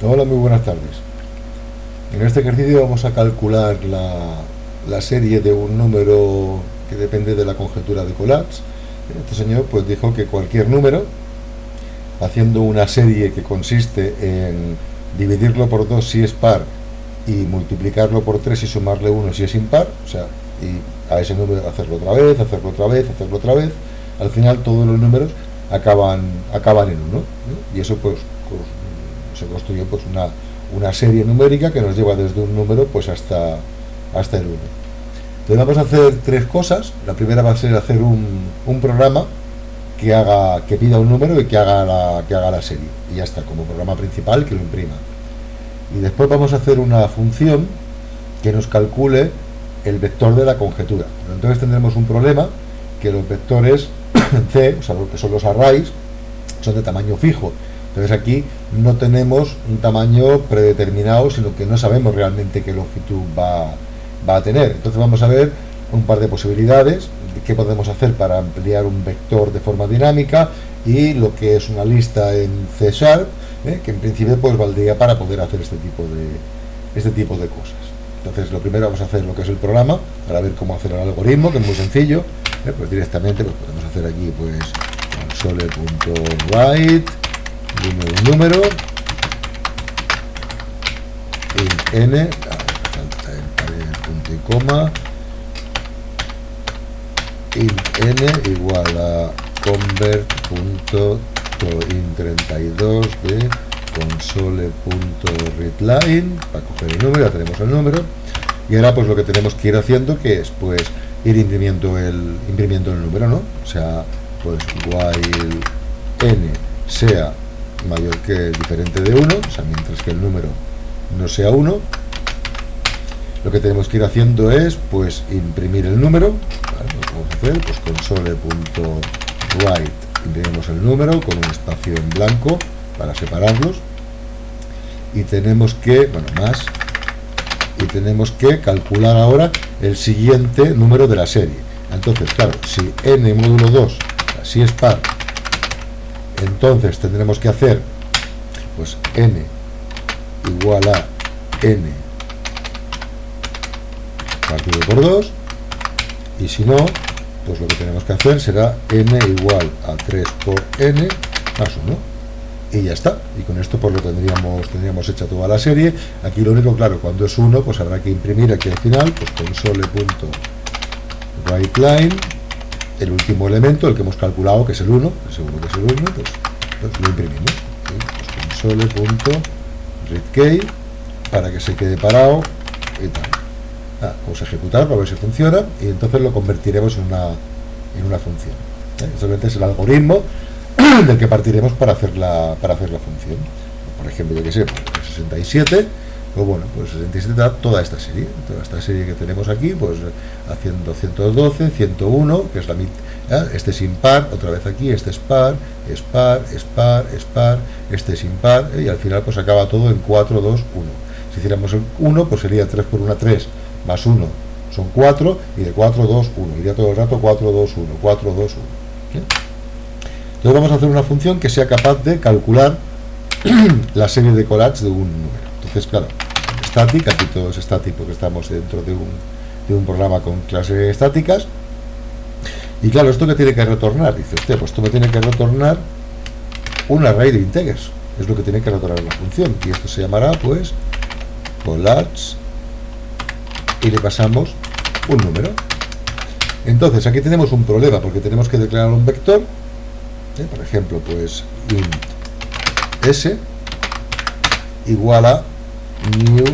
Hola, muy buenas tardes. En este ejercicio vamos a calcular la serie de un número que depende de la conjetura de Collatz. Este señor pues dijo que cualquier número, haciendo una serie que consiste en dividirlo por 2 si es par y multiplicarlo por 3 y sumarle 1 si es impar, o sea, y a ese número hacerlo otra vez, hacerlo otra vez, hacerlo otra vez, al final todos los números acaban en 1, ¿no? Y eso pues se construye pues una serie numérica que nos lleva desde un número pues hasta el 1. Entonces vamos a hacer tres cosas. La primera va a ser hacer un programa que pida un número y que haga la serie, y ya está, como programa principal, que lo imprima. Y después vamos a hacer una función que nos calcule el vector de la conjetura. Entonces tendremos un problema que los vectores C, o sea, lo que son los arrays, son de tamaño fijo. Entonces aquí no tenemos un tamaño predeterminado, sino que no sabemos realmente qué longitud va a tener. Entonces vamos a ver un par de posibilidades de qué podemos hacer para ampliar un vector de forma dinámica, y lo que es una lista en C#, que en principio pues valdría para poder hacer este tipo de cosas. Entonces lo primero vamos a hacer lo que es el programa para ver cómo hacer el algoritmo, que es muy sencillo. Pues directamente pues podemos hacer aquí pues console.write un número int n, falta el punto y coma, int n igual a convert.toInt32 de console.readline, para coger el número. Ya tenemos el número, y ahora pues lo que tenemos que ir haciendo, que es pues ir imprimiendo el número, ¿no? O sea, pues while n sea mayor que diferente de 1, o sea, mientras que el número no sea 1, lo que tenemos que ir haciendo es pues imprimir el número. ¿Vale? Lo que vamos a hacer, pues console.write, imprimimos el número con un espacio en blanco para separarlos, y tenemos que, tenemos que calcular ahora el siguiente número de la serie. Entonces, claro, si n módulo 2, si es par, entonces tendremos que hacer pues n igual a n partido por 2, y si no, pues lo que tenemos que hacer será n igual a 3 por n más 1, y ya está. Y con esto pues lo tendríamos hecha toda la serie. Aquí lo único, claro, cuando es 1 pues habrá que imprimir aquí al final pues console.writeLine el último elemento, el que hemos calculado, que es el 1, seguro que es el 1, pues lo imprimimos, ¿sí? Pues console.readKey para que se quede parado y tal. Vamos a ejecutar para ver si funciona, y entonces lo convertiremos en una función. Solamente es el algoritmo del que partiremos para hacer la función. Por ejemplo, yo que sé, pues 67, pues bueno, pues 67 da toda esta serie que tenemos aquí, pues haciendo 112, 101, que es la mitad. Este es impar, otra vez aquí, este es par, es par, es par, es par, este es impar, y al final pues acaba todo en 4, 2, 1. Si hiciéramos el 1, pues sería 3 por 1, 3, más 1 son 4, y de 4, 2, 1, iría todo el rato 4, 2, 1, 4, 2, 1. ¿Sí? Entonces vamos a hacer una función que sea capaz de calcular la serie de Collatz de un número. Entonces, claro, static, aquí todo es static porque estamos dentro de un programa con clases estáticas. Y claro, ¿esto qué tiene que retornar? Dice usted, pues esto me tiene que retornar un array de integers, es lo que tiene que retornar la función, y esto se llamará pues Collatz, y le pasamos un número. Entonces aquí tenemos un problema porque tenemos que declarar un vector, por ejemplo, pues int s igual a new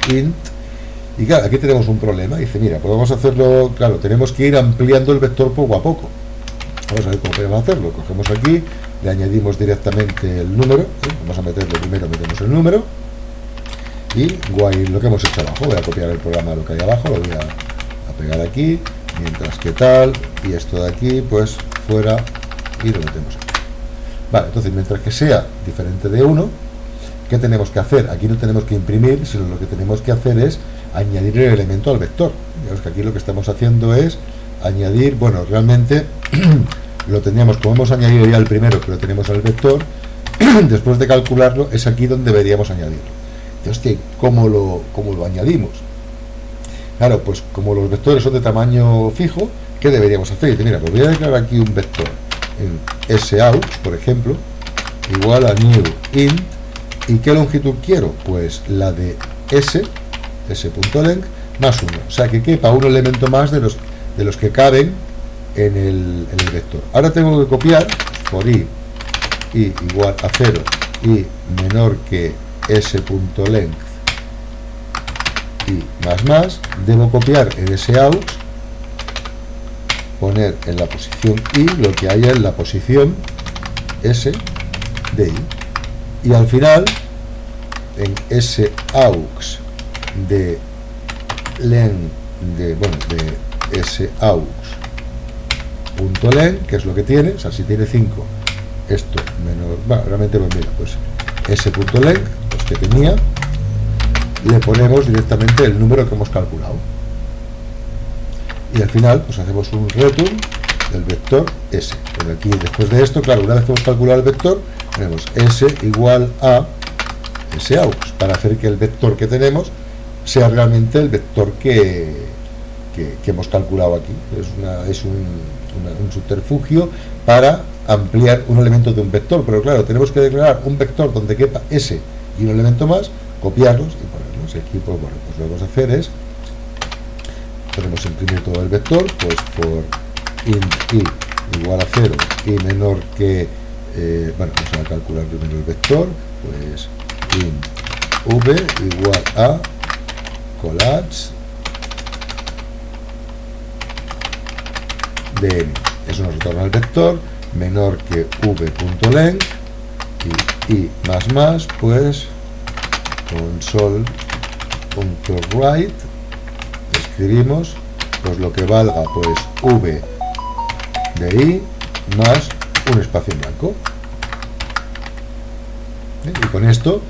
int, y claro, aquí tenemos un problema. Dice, mira, pues vamos a hacerlo, claro, tenemos que ir ampliando el vector poco a poco. Vamos a ver cómo podemos hacerlo. Cogemos aquí, le añadimos directamente el número, vamos a meterlo primero, metemos el número, y while lo que hemos hecho abajo, voy a copiar el programa de lo que hay abajo, lo voy a pegar aquí, mientras que tal, y esto de aquí, pues fuera, y lo metemos aquí. Vale, entonces mientras que sea diferente de 1, ¿qué tenemos que hacer? Aquí no tenemos que imprimir, sino lo que tenemos que hacer es añadir el elemento al vector. Digamos que aquí lo que estamos haciendo es añadir, bueno, realmente lo teníamos, como hemos añadido ya el primero, que lo tenemos al vector, después de calcularlo, es aquí donde deberíamos añadirlo. Entonces, ¿cómo lo añadimos? Claro, pues como los vectores son de tamaño fijo, ¿qué deberíamos hacer? Mira, pues voy a declarar aquí un vector en sout, por ejemplo, igual a new int. ¿Y qué longitud quiero? Pues la de s.length más 1. O sea, que quepa un elemento más de los que caben en el vector. Ahora tengo que copiar por i igual a 0 y menor que s.length y más, debo copiar en sout, poner en la posición i lo que haya en la posición s de i. Y al final, en saux de len, de saux.len, que es lo que tiene, o sea, si tiene 5, esto menor, bueno, realmente pues mira, pues s.len, pues que tenía, le ponemos directamente el número que hemos calculado. Y al final, pues hacemos un return del vector s. Pero aquí, después de esto, claro, una vez que hemos calculado el vector, tenemos s igual a soux, para hacer que el vector que tenemos sea realmente el vector que hemos calculado aquí. Es un subterfugio para ampliar un elemento de un vector, pero claro, tenemos que declarar un vector donde quepa s y un elemento más, copiarlos y ponerlos. Aquí, pues bueno, pues lo que vamos a hacer es, podemos imprimir todo el vector, pues for int i igual a 0 y menor que, bueno, vamos a calcular primero el vector, pues int v igual a collage de n. Eso nos retorna el vector menor que v.length y más, pues console.write escribimos pues lo que valga, pues v de i más un espacio en blanco. Y con esto,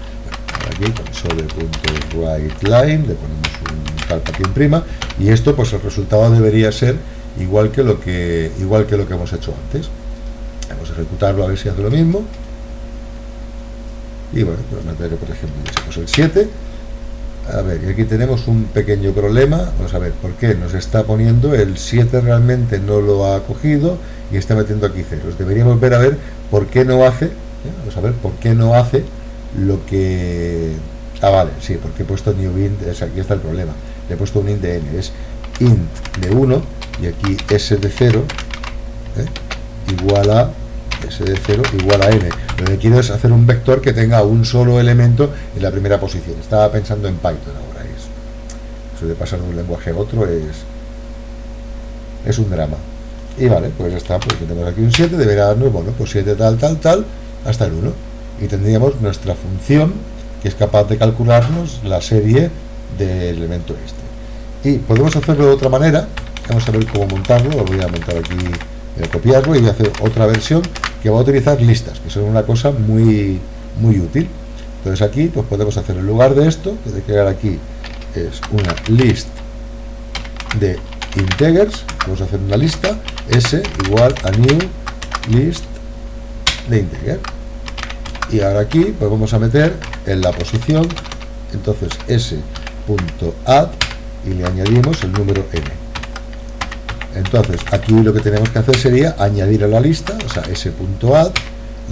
aquí console.writeLine le ponemos un tal para que imprima, y esto pues el resultado debería ser igual que lo que hemos hecho antes. Vamos a ejecutarlo a ver si hace lo mismo. Y bueno, pues meterle, por ejemplo, pues el 7. A ver, aquí tenemos un pequeño problema. Vamos a ver por qué nos está poniendo el 7, realmente no lo ha cogido y está metiendo aquí ceros. Deberíamos ver a ver por qué no hace. Vamos a ver por qué no hace lo que... Ah, vale, sí, porque he puesto new int, aquí está el problema. Le he puesto un int de n, es int de 1 y aquí s de 0 igual a s de 0 igual a n. Lo que quiero es hacer un vector que tenga un solo elemento en la primera posición. Estaba pensando en Python ahora. Eso de pasar de un lenguaje a otro es un drama. Y vale, pues ya está, pues tenemos aquí un 7, deberá darnos, bueno, pues 7 tal, hasta el 1. Y tendríamos nuestra función que es capaz de calcularnos la serie del elemento este. Y podemos hacerlo de otra manera. Vamos a ver cómo montarlo. Lo voy a montar aquí, voy a copiarlo y voy a hacer otra versión que va a utilizar listas, que son una cosa muy útil. Entonces aquí pues podemos hacer, en lugar de esto, que de crear aquí es una list de integers, vamos a hacer una lista s igual a new list de integer. Y ahora aquí pues vamos a meter en la posición entonces s.add y le añadimos el número n. Entonces aquí lo que tenemos que hacer sería añadir a la lista, o sea, s.add,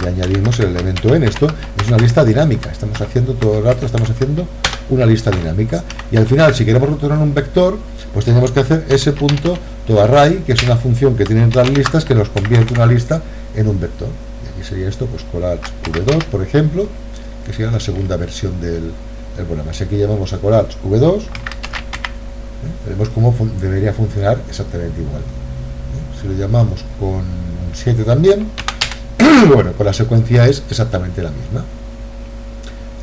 y añadimos el elemento n. Esto es una lista dinámica, estamos haciendo todo el rato, estamos haciendo una lista dinámica, y al final, si queremos retornar un vector, pues tenemos que hacer s.toArray, que es una función que tiene las listas que nos convierte una lista en un vector. Y aquí sería esto, pues collage v2, por ejemplo, que sería la segunda versión del programa. Si aquí llamamos a collage v2, veremos cómo debería funcionar exactamente igual. Si lo llamamos con 7 también, bueno, pues la secuencia es exactamente la misma.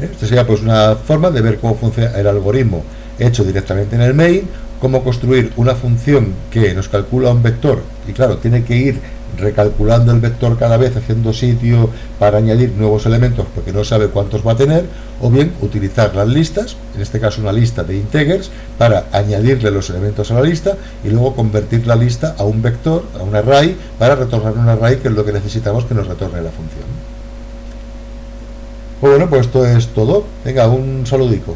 Esto sería pues una forma de ver cómo funciona el algoritmo hecho directamente en el main, cómo construir una función que nos calcula un vector, y claro, tiene que ir recalculando el vector cada vez, haciendo sitio para añadir nuevos elementos porque no sabe cuántos va a tener, o bien utilizar las listas, en este caso una lista de integers, para añadirle los elementos a la lista y luego convertir la lista a un vector, a un array, para retornar un array, que es lo que necesitamos que nos retorne la función. Pues bueno, pues esto es todo. Venga, un saludico.